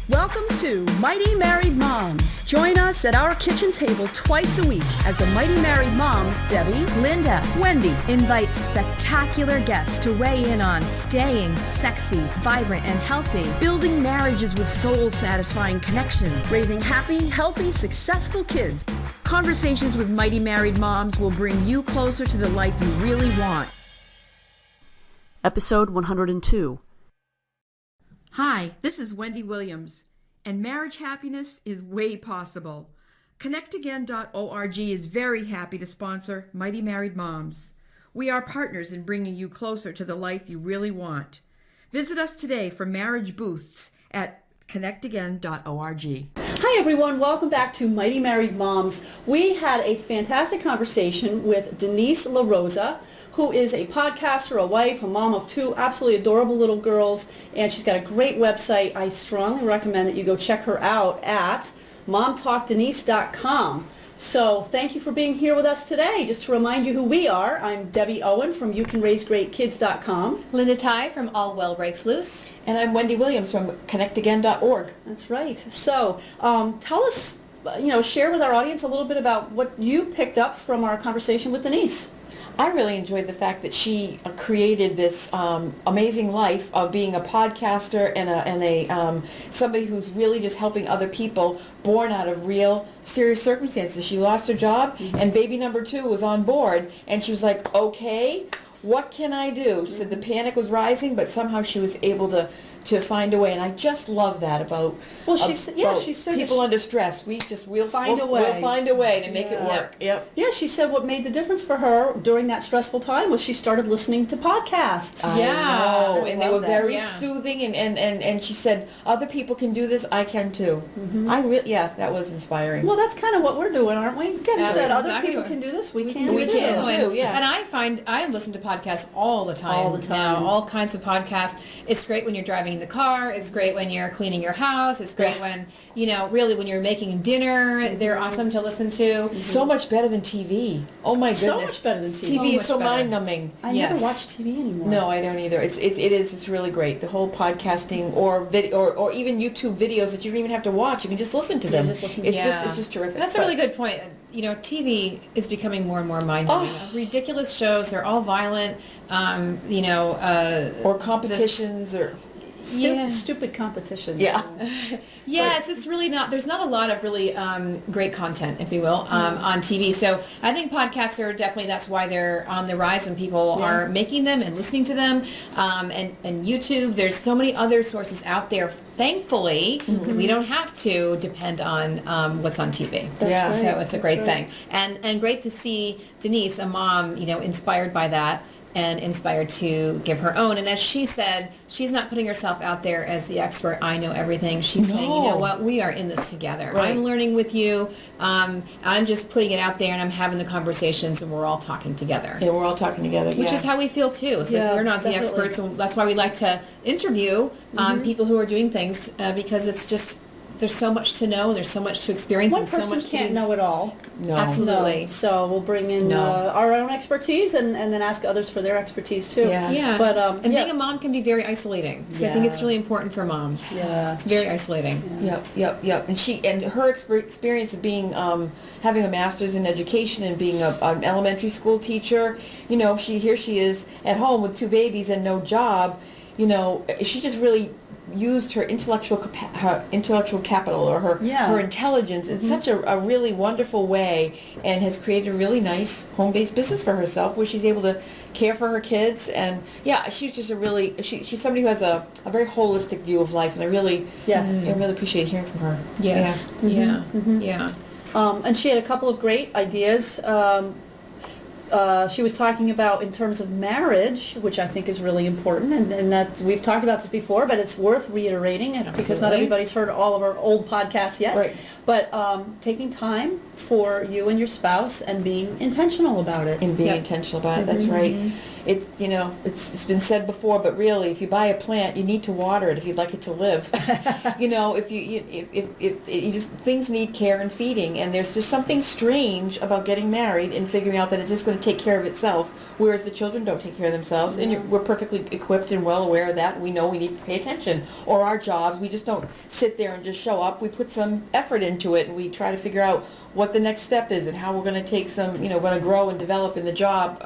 Welcome to Mighty Married Moms. Join us at our kitchen table twice a week as the Mighty Married Moms, Debbie, Linda, Wendy, invite spectacular guests to weigh in on staying sexy, vibrant, and healthy, building marriages with soul-satisfying connection, raising happy, healthy, successful kids. Conversations with Mighty Married Moms will bring you closer to the life you really want. Episode 102. Hi, this is Wendy Williams, and marriage happiness is way possible. ConnectAgain.org is very happy to sponsor Mighty Married Moms. We are partners in bringing you closer to the life you really want. Visit us today for marriage boosts at ConnectAgain.org. Hi everyone, welcome back to Mighty Married Moms. We had a fantastic conversation with Denise LaRosa, who is a podcaster, a wife, a mom of two absolutely adorable little girls, and she's got a great website. I strongly recommend that you go check her out at momtalkdenise.com. So thank you for being here with us today. Just to remind you who we are, I'm Debbie Owen from YouCanRaiseGreatKids.com. Linda Tighe from All Well Breaks Loose. And I'm Wendy Williams from ConnectAgain.org. That's right. So tell us, share with our audience a little bit about what you picked up from our conversation with Denise. I really enjoyed the fact that she created this amazing life of being a podcaster and somebody who's really just helping other people, born out of real serious circumstances. She lost her job, and baby number 2 was on board, and she was like, okay, what can I do? She said the panic was rising, but somehow she was able to find a way, and I just love that about she said people under stress. We'll find a way to make it work. Yep. Yeah, she said what made the difference for her during that stressful time was she started listening to podcasts. I know, and they were very soothing, and she said other people can do this, I can too. Mm-hmm. That was inspiring. Well, that's kind of what we're doing, aren't we? Yeah, said other people can do this, we can too. And I listen to podcasts all the time. Now, all kinds of podcasts. It's great when you're driving in the car. It's great when you're cleaning your house. It's great when, really when you're making dinner. They're awesome to listen to. Mm-hmm. So much better than TV. Oh my goodness. So much better than TV. TV is so mind-numbing. I never watch TV anymore. No, I don't either. It's really great. The whole podcasting or even YouTube videos that you don't even have to watch. You can just listen to them. It's just terrific. That's a really good point. TV is becoming more and more mind-numbing. Ridiculous shows. They're all violent. Or competitions or... Stupid competition. Yeah. It's just really not, there's not a lot of really great content, if you will, on TV. So I think podcasts are definitely, that's why they're on the rise and people are making them and listening to them. And YouTube, there's so many other sources out there. Thankfully, we don't have to depend on what's on TV. That's right. So it's a great thing. And great to see Denise, a mom, inspired by that, and inspired to give her own. And as she said, she's not putting herself out there as the expert. I know everything. She's saying, you know what, we are in this together. Right. I'm learning with you. I'm just putting it out there, and I'm having the conversations, and we're all talking together. Yeah, we're all talking together. Which is how we feel too. It's like we're not the experts. And that's why we like to interview people who are doing things because it's just, there's so much to know, there's so much to experience. One and so person much can't know it all. No. Absolutely. No. So we'll bring in our own expertise and then ask others for their expertise too. Yeah. But being a mom can be very isolating. So I think it's really important for moms. Yeah. It's very isolating. Yep. And her experience of being having a master's in education and being an elementary school teacher, she is at home with 2 babies and no job. She just really used her intellectual capital or her intelligence in such a really wonderful way, and has created a really nice home-based business for herself where she's able to care for her kids. And she's just she's somebody who has a very holistic view of life, and I really appreciate hearing from her. Yes. Yeah. And she had a couple of great ideas. She was talking about in terms of marriage, which I think is really important, and that we've talked about this before, but it's worth reiterating because not everybody's heard all of our old podcasts yet. Right. But taking time for you and your spouse and being intentional about it. And being intentional about it, that's right. it's, it's been said before, but really, if you buy a plant, you need to water it if you'd like it to live. If you just, things need care and feeding, and there's just something strange about getting married and figuring out that it's just going to take care of itself, whereas the children don't take care of themselves, and we're perfectly equipped and well aware of that. We know we need to pay attention. Or our jobs, we just don't sit there and just show up. We put some effort into it, and we try to figure out what the next step is and how we're going to take some, going to grow and develop in the job.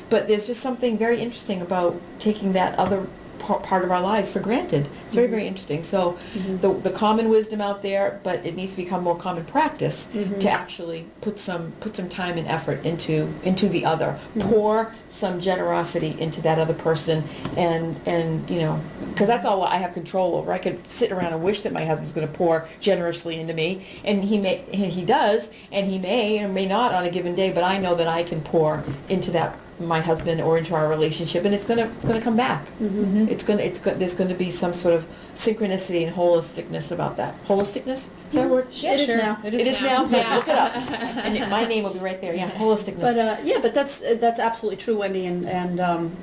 But there's just something very interesting about taking that other part of our lives for granted. It's very, very interesting. So the common wisdom out there, but it needs to become more common practice to actually put some time and effort into the other. Pour some generosity into that other person, and because that's all I have control over. I could sit around and wish that my husband's going to pour generously into me, and he does, and he may or may not on a given day, but I know that I can pour into that my husband or into our relationship, and it's gonna come back. There's gonna be some sort of synchronicity and holisticness about that. Holisticness? Is that a word? Yeah, it is now. It It is now. Yeah. Look it up, and my name will be right there. Yeah, holisticness. But that's absolutely true, Wendy. And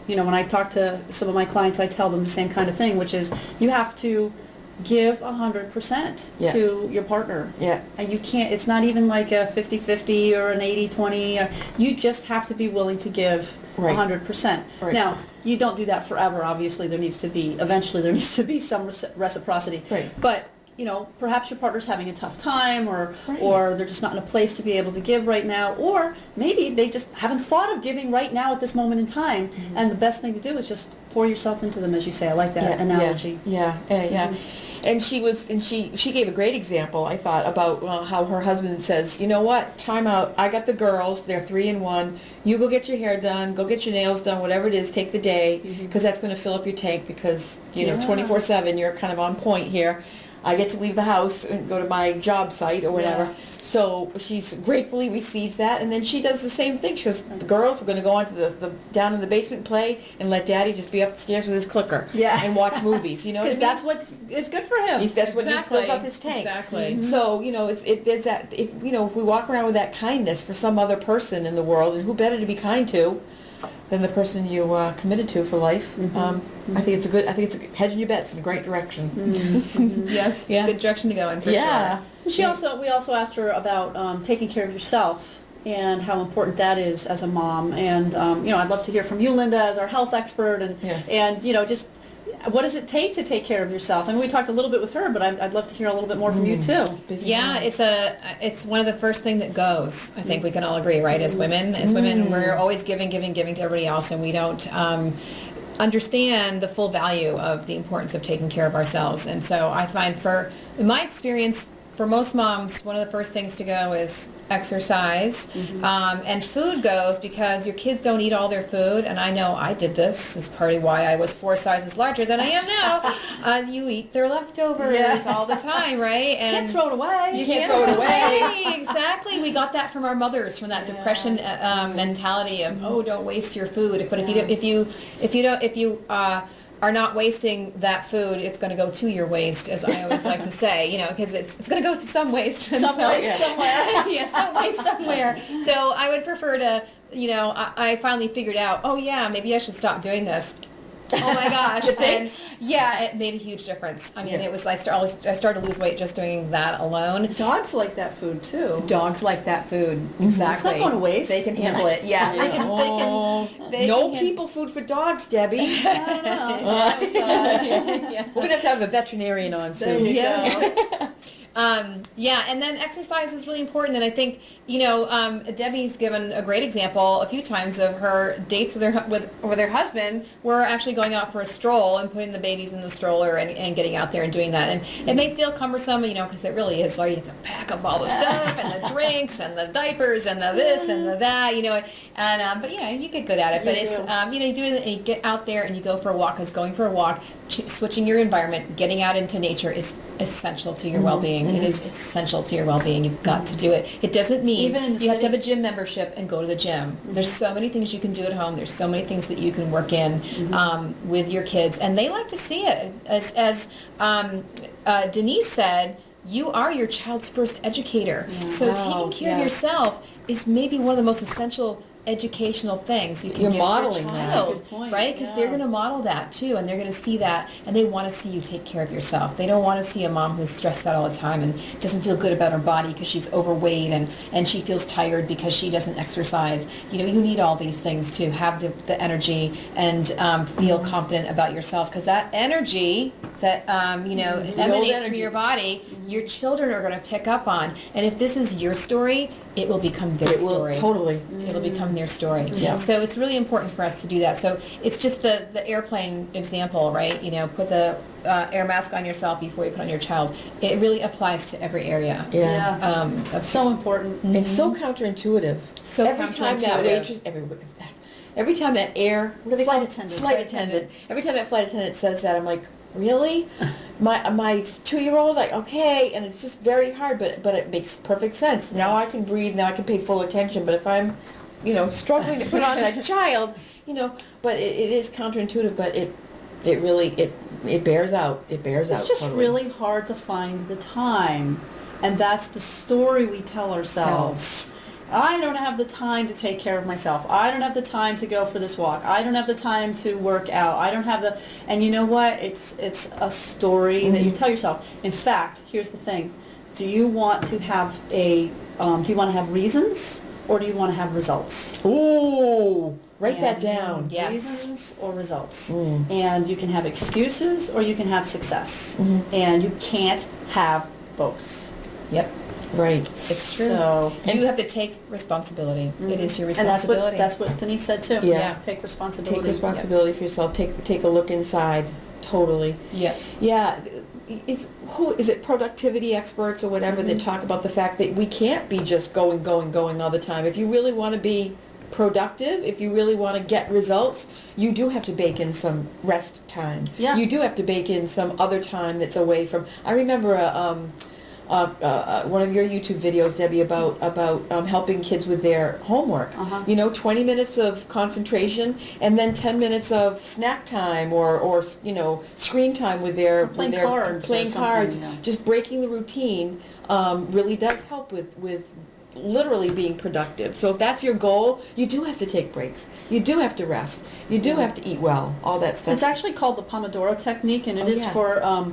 when I talk to some of my clients, I tell them the same kind of thing, which is you have to give 100% to your partner. Yeah. And you can't, it's not even like a 50-50 or an 80-20. You just have to be willing to give 100%. Right. Now, you don't do that forever. Obviously, eventually there needs to be some reciprocity. Right. But, perhaps your partner's having a tough time, or they're just not in a place to be able to give right now, or maybe they just haven't thought of giving right now at this moment in time. And the best thing to do is just pour yourself into them, as you say. I like that analogy. Yeah. And she gave a great example, I thought, about how her husband says, you know what, time out, I got the girls, they're 3 and 1, you go get your hair done, go get your nails done, whatever it is, take the day, because that's going to fill up your tank, because, 24/7, you're kind of on point here. I get to leave the house and go to my job site or whatever. Yeah. So she gratefully receives that, and then she does the same thing. She goes, the girls, we're going to go on to the down in the basement and play, and let Daddy just be upstairs with his clicker and watch movies. You know what I mean? Because that's what is good for him. That's what fills up his tank. Exactly. So there's that. If we walk around with that kindness for some other person in the world, and who better to be kind to than the person you committed to for life? I think it's a good hedging your bets in a great direction. Yes, Yeah. good direction to go in for sure. We also asked her about taking care of yourself and how important that is as a mom. And I'd love to hear from you, Linda, as our health expert, and just what does it take to take care of yourself? I mean, we talked a little bit with her, but I'd love to hear a little bit more from you too. Yeah, it's one of the first thing that goes. I think we can all agree, right? As women, we're always giving to everybody else, and we don't understand the full value of the importance of taking care of ourselves. And so I find, in my experience, for most moms, one of the first things to go is exercise, and food goes, because your kids don't eat all their food, and I know I did this. This is partly why I was 4 sizes larger than I am now. You eat their leftovers all the time, right? And Can't throw it away. You can't throw it away. Exactly. We got that from our mothers, from that depression mentality of, don't waste your food. But if you are not wasting that food, it's going to go to your waste, as I always like to say, because it's going to go to some waste. Somewhere. Yeah, some waste somewhere. So I would prefer to, I finally figured out, maybe I should stop doing this. Oh my gosh. And it made a huge difference. I mean, it was, I started to lose weight just doing that alone. Dogs like that food too. Dogs like that food. Exactly. It's not going to waste. They can handle it. Yeah. No people food for dogs, Debbie. I don't know. We're going to have a veterinarian on soon. There you go. And then exercise is really important, and I think Debbie's given a great example a few times of her dates with her husband were actually going out for a stroll and putting the babies in the stroller and getting out there and doing that. And it may feel cumbersome, because it really is. Like, you have to pack up all the stuff and the drinks and the diapers and the this and the that, but you get good at it. But it's you do it and you get out there and you go for a walk. Because going for a walk, switching your environment, getting out into nature is essential to your well-being. It is essential to your well-being. You've got to do it. It doesn't mean you have to have a gym membership and go to the gym. There's so many things you can do at home. There's so many things that you can work in with your kids, and they like to see it. As Denise said, you are your child's first educator. So taking care of yourself is maybe one of the most essential educational things you can You're give your modeling that. child, Good point, right? Because yeah. they're going to model that too, and they're going to see that, and they want to see you take care of yourself. They don't want to see a mom who's stressed out all the time and doesn't feel good about her body because she's overweight and she feels tired because she doesn't exercise. You know, you need all these things to have the energy and feel confident about yourself, because that energy that emanates from your body, your children are going to pick up on. And if this is your story, it will become their It will, story. totally. It'll become their story. Yeah. So it's really important for us to do that. So it's just the airplane example, right? You know, put the air mask on yourself before you put on your child. It really applies to every area. Yeah. Of So important. It's so counterintuitive. So every time that counterintuitive. waitress, every time that what do they Flight call it? attendant. Flight attendant. Every time that flight attendant says that, I'm like, really? My 2-year-old, like, okay, and it's just very hard, but it makes perfect sense. Now I can breathe. Now I can pay full attention. But if I'm, struggling to put on that child, but it is counterintuitive. But it really bears out. It bears out. It's just totally. really hard to find the time, and that's the story we tell ourselves. I don't have the time to take care of myself. I don't have the time to go for this walk. I don't have the time to work out. I don't have and you know what? It's a story that you tell yourself. In fact, here's the thing. Do you want to have reasons, or do you want to have results? Ooh, write that And down. Yes. Reasons or results. And you can have excuses or you can have success. And you can't have both. Yep. Right. It's true. So, You have to take responsibility. It is your and responsibility. that's what Denise said too. Yeah. Take responsibility. Take responsibility for yourself. Take a look inside. Totally. Yeah. Yeah. Who is it? Productivity experts or whatever that talk about the fact that we can't be just going all the time. If you really want to be productive, if you really want to get results, you do have to bake in some rest time. Yeah. You do have to bake in some other time that's away from. I remember one of your YouTube videos, Debbie, about helping kids with their homework. 20 minutes of concentration and then 10 minutes of snack time or screen time with their playing cards or playing something, cards. yeah. Just breaking the routine really does help with literally being productive. So if that's your goal, you do have to take breaks. You do have to rest. You do have to eat well. All that stuff. It's actually called the Pomodoro technique, and it is yeah. for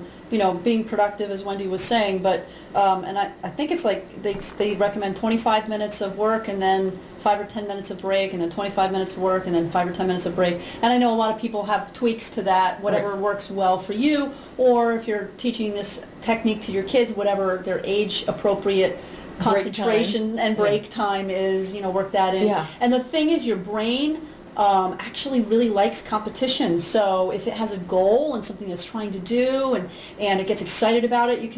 being productive, as Wendy was saying. But and I think it's like they recommend 25 minutes of work and then 5 or 10 minutes of break, and then 25 minutes of work and then 5 or 10 minutes of break. And I know a lot of people have tweaks to that, whatever Right. works well for you, or if you're teaching this technique to your kids, whatever their age appropriate concentration and break time is, work that in. Yeah. And the thing is, your brain actually really likes competition. So if it has a goal and something it's trying to do, and it gets excited about it, you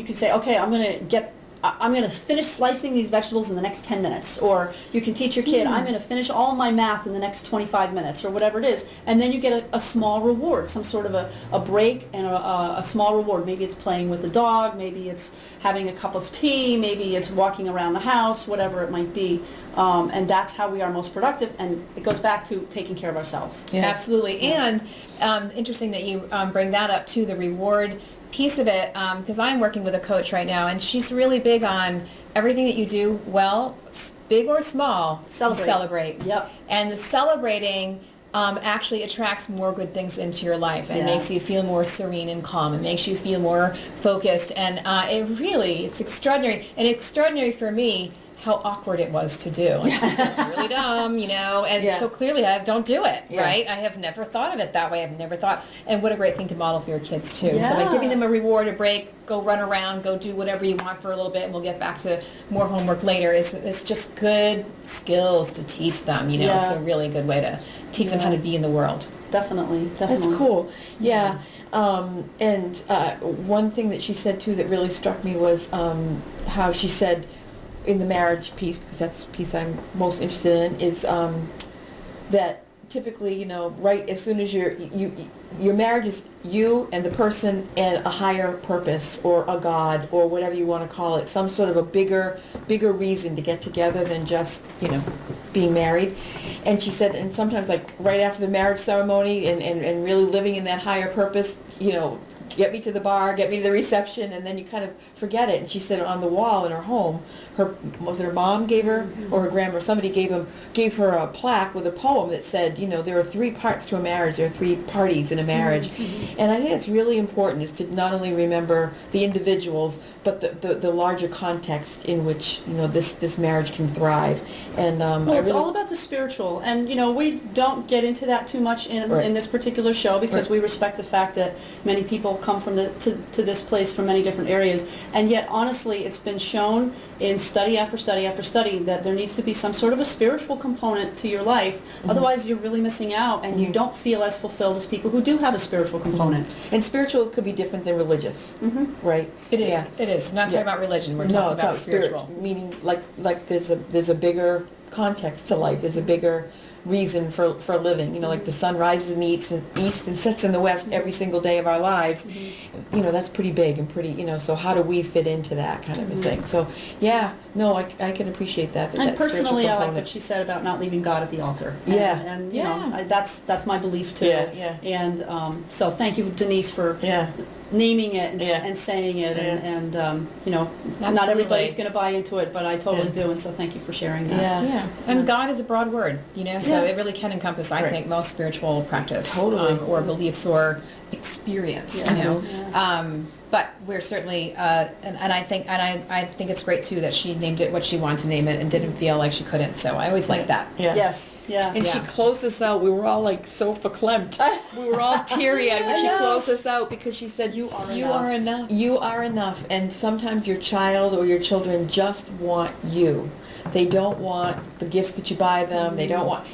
can say, okay, I'm going to finish slicing these vegetables in the next 10 minutes. Or you can teach your kid, I'm going to finish all my math in the next 25 minutes, or whatever it is. And then you get a small reward, some sort of a break and a small reward. Maybe it's playing with the dog, maybe it's having a cup of tea, maybe it's walking around the house, whatever it might be. And that's how we are most productive. And it goes back to taking care of ourselves. Yeah. Absolutely. And interesting that you bring that up too, the reward piece of it, because I'm working with a coach right now, and she's really big on everything that you do well, big or small, celebrate. Yep. And the celebrating actually attracts more good things into your life and makes you feel more serene and calm. It makes you feel more focused, and it's extraordinary. And extraordinary for me how awkward it was to do. Like, that's really dumb, and so clearly don't do it, right? I have never thought of it that way. I've never thought, and what a great thing to model for your kids too. So by giving them a reward, a break, go run around, go do whatever you want for a little bit, and we'll get back to more homework later. It's just good skills to teach them, It's a really good way to teach them how to be in the world. Definitely. That's cool. Yeah. And one thing that she said too that really struck me was how she said in the marriage piece, because that's the piece I'm most interested in, is that typically, right as soon as your marriage is you and the person and a higher purpose or a God or whatever you want to call it, some sort of a bigger reason to get together than just, being married. And she said, and sometimes like right after the marriage ceremony and really living in that higher purpose, get me to the bar, get me to the reception, and then you kind of forget it. And she said on the wall in her home, was it her mom gave her, or her grandma, or somebody gave her a plaque with a poem that said, there are 3 parts to a marriage, there are 3 parties in a marriage. And I think it's really important is to not only remember the individuals, but the larger context in which, this marriage can thrive. And well, it's all about the spiritual, and we don't get into that too much in this particular show because we respect the fact that many people come from to this place from many different areas, and yet honestly it's been shown in study after study after study that there needs to be some sort of a spiritual component to your life. Otherwise you're really missing out, and you don't feel as fulfilled as people who do have a spiritual component. And spiritual could be different than religious, right? It is. It is. Not talking about religion. We're talking about spiritual. Meaning like there's a bigger context to life. There's a bigger reason for living. Like the sun rises in the east and sets in the west every single day of our lives. That's pretty big and pretty, so how do we fit into that kind of a thing? So I can appreciate that. And personally, I like what she said about not leaving God at the altar. And that's my belief too. And so thank you, Denise, for naming it and saying it, and not everybody's going to buy into it, but I totally do, and so thank you for sharing that. And God is a broad word, so it really can encompass, I think, most spiritual practice, or beliefs or experience, but we're certainly, and I think it's great too that she named it what she wanted to name it and didn't feel like she couldn't. So I always like that. And she closed us out. We were all like so verklempt. We were all teary-eyed when she closed us out because she said, "You are enough. You are enough." And sometimes your child or your children just want you. They don't want the gifts that you buy them. They don't want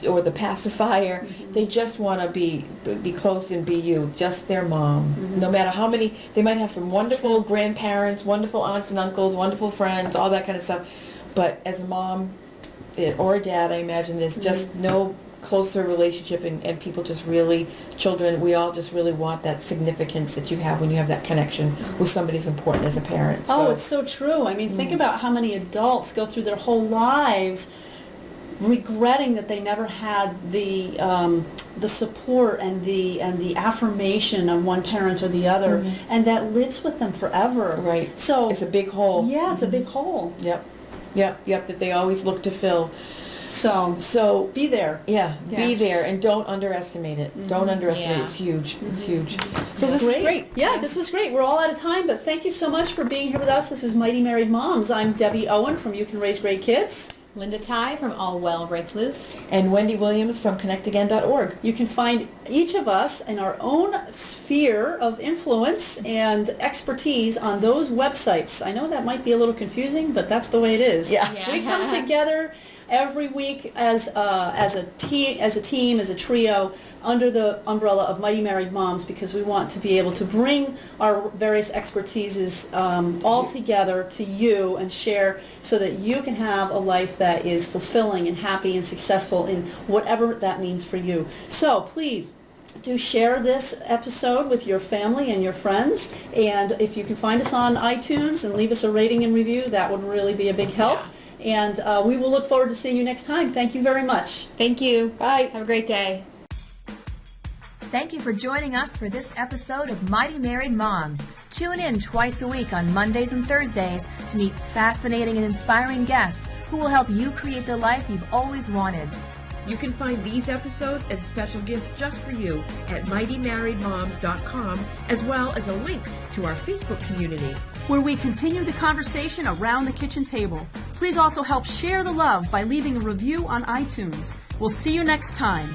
or the pacifier. They just want to be close and be you, just their mom. No matter how many, they might have some wonderful grandparents, wonderful aunts and uncles, wonderful friends, all that kind of stuff. But as a mom or a dad, I imagine there's just no closer relationship, and people just really, children, we all just really want that significance that you have when you have that connection with somebody as important as a parent. Oh, it's so true. I mean, think about how many adults go through their whole lives regretting that they never had the support and the affirmation of one parent or the other, and that lives with them forever. Right. So it's a big hole. Yeah, it's a big hole. Yep. That they always look to fill. So be there. Be there, and don't underestimate it. Don't underestimate it. It's huge. It's huge. So this is great. This was great. We're all out of time, but thank you so much for being here with us. This is Mighty Married Moms. I'm Debbie Owen from You Can Raise Great Kids. Linda Tighe from All Well Breaks Loose. And Wendy Williams from connectagain.org. You can find each of us in our own sphere of influence and expertise on those websites. I know that might be a little confusing, but that's the way it is. We come together every week as a team, as a trio, under the umbrella of Mighty Married Moms, because we want to be able to bring our various expertises all together to you and share so that you can have a life that is fulfilling and happy and successful in whatever that means for you. So please do share this episode with your family and your friends, and if you can find us on iTunes and leave us a rating and review, that would really be a big help. And we will look forward to seeing you next time. Thank you very much. Thank you. Bye. Have a great day. Thank you for joining us for this episode of Mighty Married Moms. Tune in twice a week on Mondays and Thursdays to meet fascinating and inspiring guests who will help you create the life you've always wanted. You can find these episodes and special gifts just for you at mightymarriedmoms.com, as well as a link to our Facebook community, where we continue the conversation around the kitchen table. Please also help share the love by leaving a review on iTunes. We'll see you next time.